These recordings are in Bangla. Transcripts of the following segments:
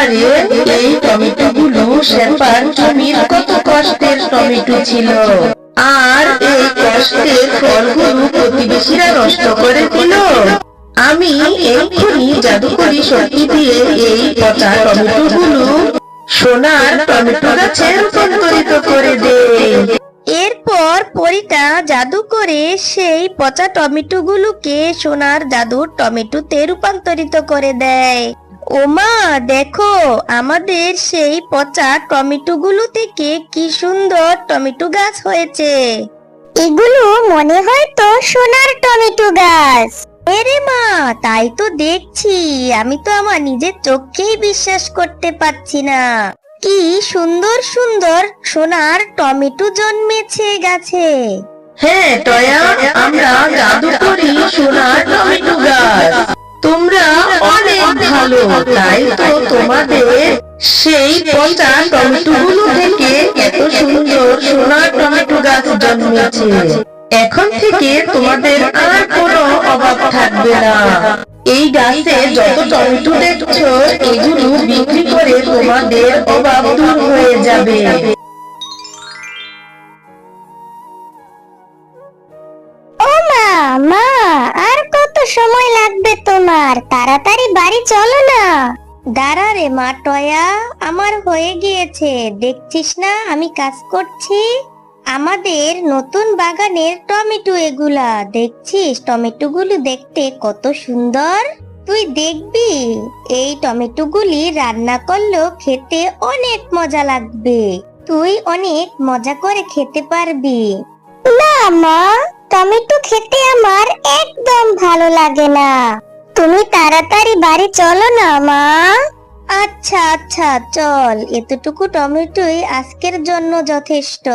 আহারে, এই টমেটোগুলো শেফার জমির কত কষ্টের টমেটো ছিল, আর এই কষ্টের ফলগুলো প্রতিবেশীরা নষ্ট করে দিল। আমি এক্ষুনি জাদুকরি শক্তি দিয়ে এই পচা টমেটোগুলো সোনার টমেটো গাছে রূপান্তরিত করে দেই। এরপর পরীটা জাদু করে সেই পচা টমেটোগুলোকে সোনার জাদুর টমেটোতে রূপান্তরিত করে দেয়। ওমা, দেখো আমাদের সেই পচা টমেটোগুলো থেকে কি সুন্দর টমেটো গাছ হয়েছে। এগুলো মনে হয় তো সোনার টমেটো গাছ। এরে মা, তাই তো দেখছি, আমি তো আমার নিজের চোখেই বিশ্বাস করতে পারছি না। কি সুন্দর সুন্দর সোনার টমেটো জন্মেছে গাছে। হ্যাঁ টয়া, আমরা জাদু করি সোনার টমেটো গাছ। তোমরা অনেক ভালো, তাই তো তোমাদের সেই পচা টমেটো গুলো থেকে এত সুন্দর সোনার টমেটো গাছ জন্মেছে। এখন থেকে তোমাদের আর কোনো অভাব থাকবে না। এই গাছে যত টমেটো দেখছো, এগুলো বিক্রি করে তোমাদের অভাব দূর হয়ে যাবে। ও মা, মা, আর কত সময় লাগবে তোমার? তাড়াতাড়ি বাড়ি চলো না। দাঁড়া রে মা টয়া, আমার হয়ে গিয়েছে, দেখছিস না আমি কাজ করছি। আমাদের নতুন বাগানের টমেটো এগুলা, দেখছিস টমেটোগুলো দেখতে কত সুন্দর। তুই দেখবি এই টমেটোগুলি রান্না করলেও খেতে অনেক মজা লাগবে, তুই অনেক মজা করে খেতে পারবি। না মা, টমেটো খেতে আমার একদম ভালো লাগে না। তুমি তাড়াতাড়ি বাড়ি চলো না মা। আচ্ছা আচ্ছা, চল, এতটুকু টমেটোই আজকের জন্য যথেষ্ট।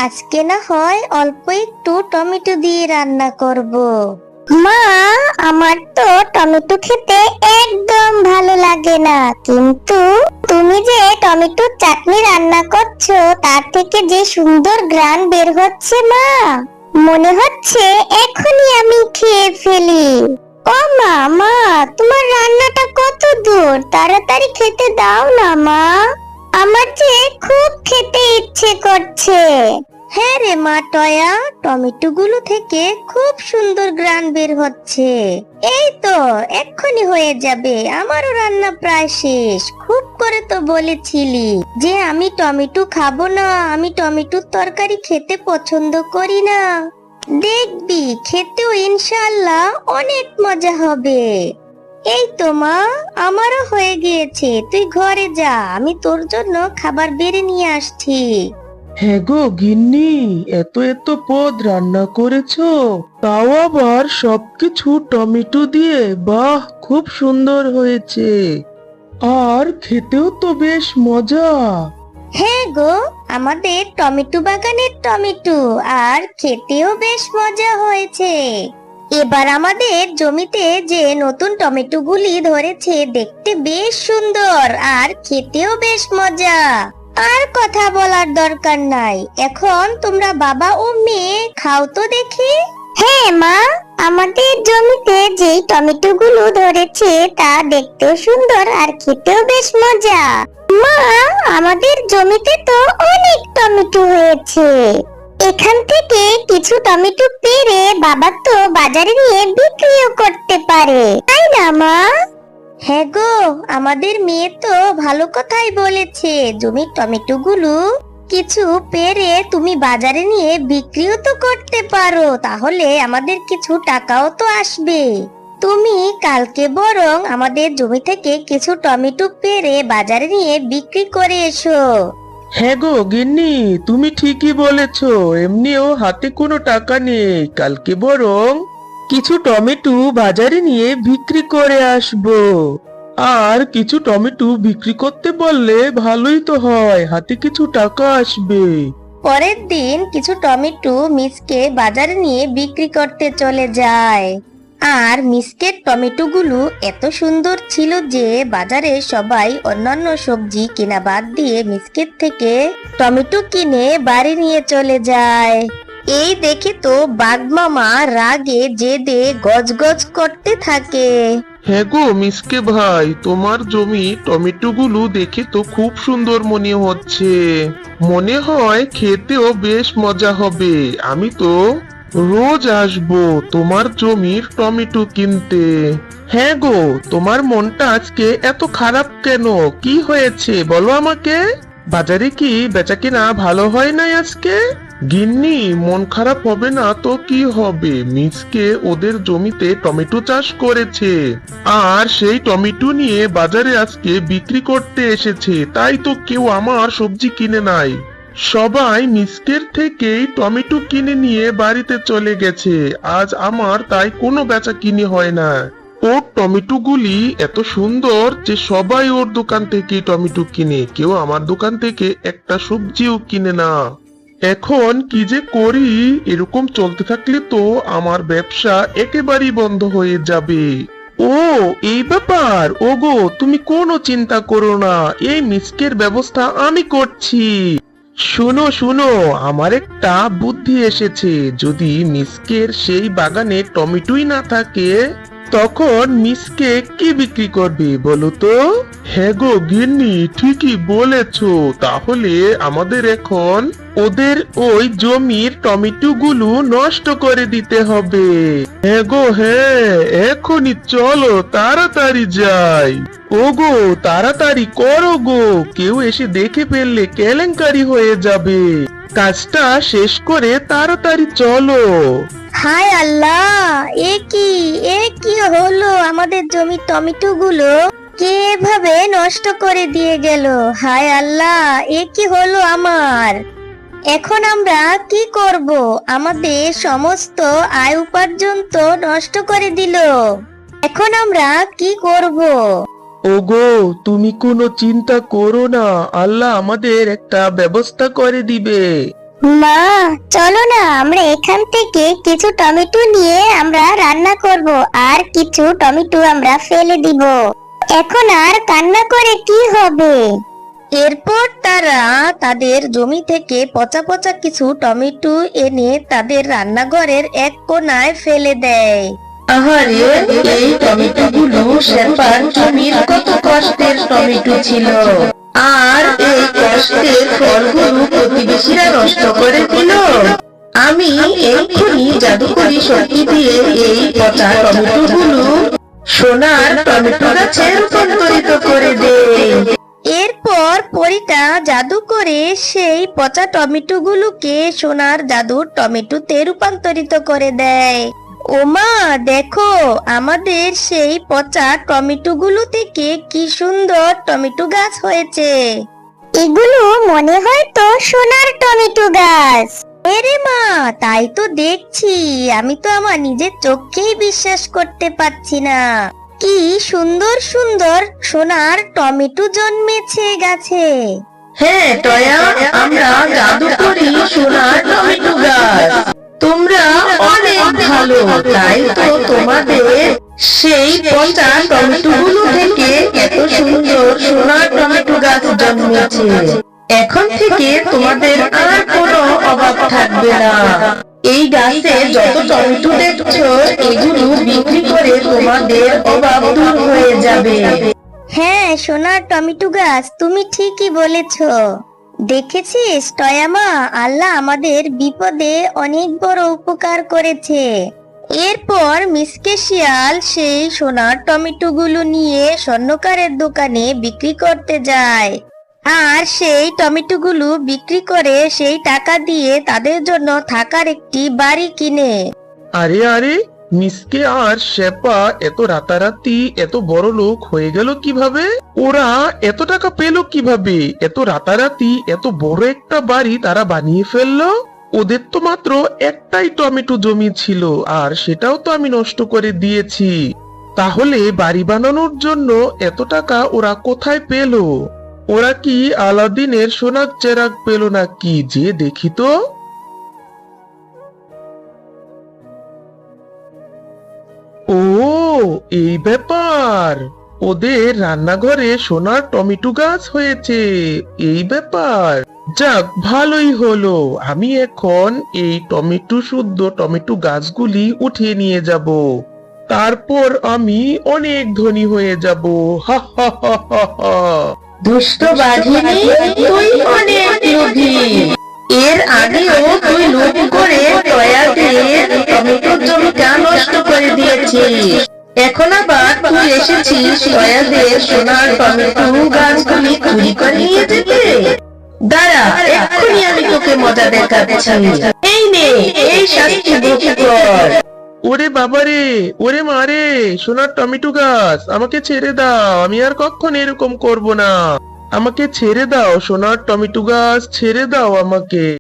আজকে না হয় অল্প একটু টমেটো দিয়ে রান্না করব। মা, আমার তো টমেটো খেতে একদম ভালো লাগে না, কিন্তু তুমি যে টমেটো চাটনি রান্না করছো তার থেকে যে সুন্দর ঘ্রাণ বের হচ্ছে মা, মনে হচ্ছে এখনই আমি খেয়ে ফেলি। ও মা, মা, তোমার রান্নাটা কত দূর? তাড়াতাড়ি খেতে দাও না মা, আমার যে খুব খেতে ইচ্ছে করছে। হ্যাঁ রে মা টয়া, টমেটো গুলো থেকে খুব সুন্দর ঘ্রাণ বের হচ্ছে। এই তো এক্ষুনি হয়ে যাবে, আমারও রান্না প্রায় শেষ। খুব করে তো বলেছিলি যে আমি টমেটো খাবো না, আমি টমেটোর তরকারি খেতে পছন্দ করি না। দেখবি খেতেও ইনশাআল্লাহ অনেক মজা হবে। এই তো মা, আমারও হয়ে গিয়েছে, তুই ঘরে যা, আমি তোর জন্য খাবার বেড়ে নিয়ে আসছি। হ্যাঁ গো গিন্নি, এত এত পদ রান্না করেছো, তাও আবার সবকিছু টমেটো দিয়ে, বাহ খুব সুন্দর হয়েছে, আর খেতেও তো বেশ মজা। হ্যাঁ গো, আমাদের টমেটো বাগানের টমেটো, আর খেতেও বেশ মজা হয়েছে। এবার আমাদের জমিতে যে নতুন টমেটো গুলি ধরেছে, দেখতে বেশ সুন্দর আর খেতেও বেশ মজা। আর কথা বলার দরকার নাই, এখন তোমরা বাবা ও মেয়ে খাও তো দেখি। হ্যাঁ মা, আমাদের জমিতে যেই টমেটো গুলো ধরেছে তা দেখতেও সুন্দর আর খেতেও বেশ মজা। মা, আমাদের জমিতে তো অনেক টমেটো হয়েছে, এখান থেকে কিছু টমেটো পেড়ে বাবা তো বাজারে নিয়ে বিক্রিও করতে পারে, তাই না মা? হ্যাঁ গো, আমাদের মেয়ে তো ভালো কথাই বলেছে, জমির টমেটো গুলো কিছু পেরে তুমি বাজারে নিয়ে বিক্রিও তো করতে পারো, তাহলে আমাদের কিছু টাকাও তো আসবে। তুমি কালকে বরং আমাদের জমি থেকে কিছু টমেটো পেরে বাজারে নিয়ে বিক্রি করে এসো। হ্যাঁ গো গিন্নি, তুমি ঠিকই বলেছো, এমনিও হাতে কোনো টাকা নেই, কালকে বরং কিছু টমেটো বাজারে নিয়ে বিক্রি করে আসবো। আর কিছু টমেটো বিক্রি করতে পারলে ভালোই তো হয়, হাতে কিছু টাকা আসবে। পরের দিন কিছু টমেটো মিসকে বাজারে নিয়ে বিক্রি করতে চলে যায়। আর মিসকের টমেটো গুলো এত সুন্দর ছিল যে বাজারে সবাই অন্যান্য সবজি কেনা বাদ দিয়ে মিসকের থেকে টমেটো কিনে বাড়ি নিয়ে চলে যায়। এই দেখে তো বাঘ মামা রাগে জেদে গজগজ করতে থাকে। হ্যাঁ গো মিসকে ভাই, তোমার জমি টমেটোগুলো দেখে তো খুব সুন্দর মনে হচ্ছে। মনে হয় খেতেও বেশ মজা হবে। আমি তো রোজ আসবো তোমার জমির টমেটো কিনতে। হ্যাঁ গো, তোমার মনটা আজকে এত খারাপ কেন? কি হয়েছে বলো আমাকে। বাজারে কি বেচাকেনা ভালো হয় নাই আজকে? গিন্নি, মন খারাপ হবে না তো কি হবে? মিসকে ওদের জমিতে টমেটো চাষ করেছে, আর সেই টমেটো নিয়ে বাজারে আজকে বিক্রি করতে এসেছে। তাই তো কেউ আমার সবজি কিনে নাই। সবাই মিসকের থেকেই টমেটো কিনে নিয়ে বাড়িতে চলে গেছে। আজ আমার তাই কোনো বেচা কিনে হয় না। ওর টমেটোগুলি এত সুন্দর যে সবাই ওর দোকান থেকে টমেটো কিনে, কেউ আমার দোকান থেকে একটা সবজিও কিনে না। এখন কি যে করি? এরকম চলতে থাকলে তো আমার ব্যবসা একেবারেই বন্ধ হয়ে যাবে। ও, এই ব্যাপার। ওগো, তুমি কোনো চিন্তা করো না, এই মিসকের ব্যবস্থা আমি করছি। শুনো শুনো, আমার একটা বুদ্ধি এসেছে। যদি মিসকের সেই বাগানে টমেটোই না থাকে, তখন মিসকে কি বিক্রি করবে বলো তো? হ্যাঁ গো গিন্নি, ঠিকই বলেছো। তাহলে আমাদের এখন ওদের ওই জমির টমেটো গুলো নষ্ট করে দিতে হবে। হ্যাঁ গো হ্যাঁ, এখনই চলো, তাড়াতাড়ি যাই। ওগো, তাড়াতাড়ি করো গো, কেউ এসে দেখে ফেললে কেলেঙ্কারি হয়ে যাবে। কাজটা শেষ করে তাড়াতাড়ি চলো। হায় আল্লাহ, এ কি হলো? আমাদের জমির টমেটো গুলো কে এভাবে নষ্ট করে দিয়ে গেল? হায় আল্লাহ, এ কি হলো আমার? এখন আমরা কি করব? আমাদের সমস্ত আয় উপার্জন তো নষ্ট করে দিল। এখন আমরা কি করব? ওগো, তুমি কোনো চিন্তা করো না, আল্লাহ আমাদের একটা ব্যবস্থা করে দিবে। মা, চলো না আমরা এখান থেকে কিছু টমেটো নিয়ে আমরা রান্না করব, আর কিছু টমেটো আমরা ফেলে দিব। এখন আর কান্না করে কি হবে? এরপর তারা তাদের জমি থেকে পচা পচা কিছু টমেটো এনে তাদের রান্নাঘরের এক কোণায় ফেলে দেয়। আহারে, এই টমেটো গুলো শেফার জমির কত কষ্টের টমেটো ছিল, আর এই কষ্টের ফলগুলো প্রতিবেশীরা নষ্ট করে দিল। আমি এক্ষুনি জাদুকরি শক্তি দিয়ে এই পচা টমেটো গুলো সোনার টমেটো গাছে রূপান্তরিত করে দেই। এরপর পরীটা জাদু করে সেই পচা টমেটো গুলোকে সোনার জাদুর টমেটোতে রূপান্তরিত করে দেয়। ওমা, দেখো আমাদের সেই পচা টমেটো গুলো থেকে কি সুন্দর টমেটো গাছ হয়েছে। এগুলো মনে হয় তো সোনার টমেটো গাছ। এরে মা, তাই তো দেখছি। আমি তো আমার নিজের চোখকেই বিশ্বাস করতে পারছি না। কি সুন্দর সুন্দর সোনার টমেটো জন্মেছে গাছে। হ্যাঁ টয়া, আমরা জাদু করি সোনার টমেটো গাছ। তোমরা অনেক ভালো, তাই তো তোমাদের সেই পচা টমেটো গুলো থেকে এত সুন্দর সোনার টমেটো গাছ জন্মেছে। এখন থেকে তোমাদের আর কোনো অভাব থাকবে না। এই গাছে যত টমেটো দেখছো, এগুলো বিক্রি করে তোমাদের অভাব দূর হয়ে যাবে। হ্যাঁ সোনার টমেটো গাছ, তুমি ঠিকই বলেছো। দেখেছিস টয়ামা, আল্লাহ আমাদের বিপদে অনেক বড় উপকার করেছে। এরপর মিসকে শিয়াল সেই সোনার টমেটো গুলো নিয়ে স্বর্ণকারের দোকানে বিক্রি করতে যায়, আর সেই টমেটো গুলো বিক্রি করে সেই টাকা দিয়ে তাদের জন্য থাকার একটি বাড়ি কিনে। আরে আরে, মিসকে আর শেপা এত রাতারাতি এত বড় লোক হয়ে গেল কিভাবে? ওরা এত টাকা পেল কিভাবে? এত রাতারাতি এত বড় একটা বাড়ি তারা বানিয়ে ফেললো। ওদের তো মাত্র একটাই টমেটো জমি ছিল, আর সেটাও তো আমি নষ্ট করে দিয়েছি। তাহলে বাড়ি বানানোর জন্য এত টাকা ওরা কোথায় পেল? ওরা কি আলাদিনের সোনার চেরাগ পেল নাকি? যে দেখি তো। ও, এই ব্যাপার। ওদের রান্নাঘরে সোনার টমেটো গাছ হয়েছে, এই ব্যাপার। যাক, ভালোই হলো। আমি এখন এই শুদ্ধ টমেটো গাছগুলি উঠিয়ে নিয়ে যাব। তারপর আমি অনেক ধনী হয়ে যাব। হা হা হা হা হা। দুষ্ট বাঘিনী, তুই অনেক লোভী। এর আগেও তুই লোভ করে টয়াদের টমেটোর জমিটা নষ্ট করে দিয়েছিস। এখন আবার তুই এসেছিস টয়াদের সোনার টমেটো গাছগুলি চুরি করে নিয়ে যেতে। দাঁড়া, এক্ষুনি আমি তোকে মজা দেখাচ্ছি। এই নে, এই শাস্তি ভোগ কর। ওরে বাবারে, ওরে মারে, সোনার টমেটো গাছ, আমাকে ছেড়ে দাও। আমি আর কখনো এরকম করব না। আমাকে ছেড়ে দাও সোনার টমেটো গাছ, ছেড়ে দাও আমাকে।